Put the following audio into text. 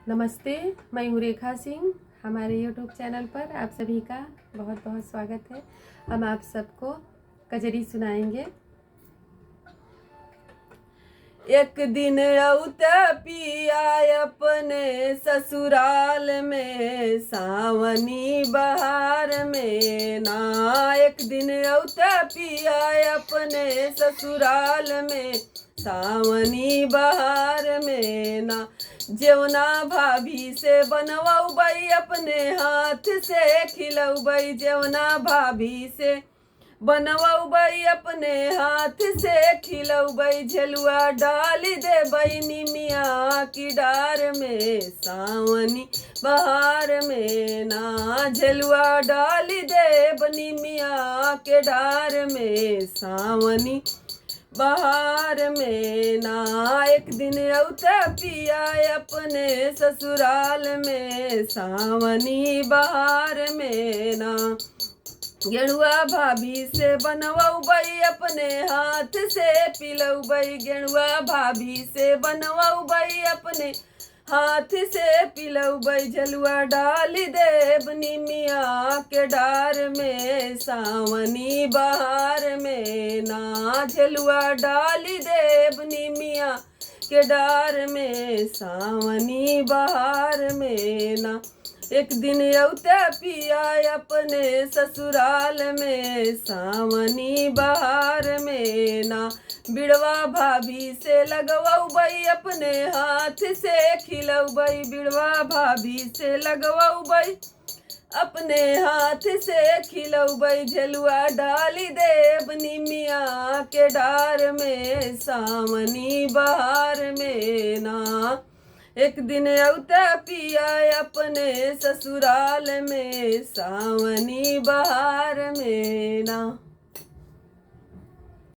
नमस्ते, मैं हूँ रेखा सिंह। हमारे यूट्यूब चैनल पर आप सभी का बहुत बहुत स्वागत है। हम आप सबको कजरी सुनाएंगे। एक दिन रउता पिया अपने ससुराल में, सावनी बहार में ना। एक दिन रउता पिया अपने ससुराल में, सावनी बहार में ना। जेवना भाभी से बनवाई अपने हाथ से खिलौबई, जेवना भाभी से बनवाई अपने हाथ से खिलौबई। झलुआ डाल देबई निमिया की डार में, सावनी बहार में ना। झलुआ डाल देब निमिया के डार में, सावनी बहार में ना। एक दिन रउता पिया अपने ससुराल में, सावनी बहार में ना। गेणुआ भाभी से बनवाई अपने हाथ से पिलौबई, गेणुआ भाभी से बनवाई अपने हाथ से पिलौबई। झलुआ डाल देब निमिया के डार में, सावनी बहार में ना। झलुआ डाल देब निमिया के डार में, सावनी बहार में ना। एक दिन रउता पिया अपने ससुराल में, सावनी बहार में ना। बिड़वा भाभी से लगवाई अपने हाथ से खिलौबई, बिड़वा भाभी से लगवाई अपने हाथ से खिलौबई। झलुआ डाली देब निमिया के डार में, सावनी बहार में ना। एक दिन रउता पिया अपने ससुराल में, सावनी बहार में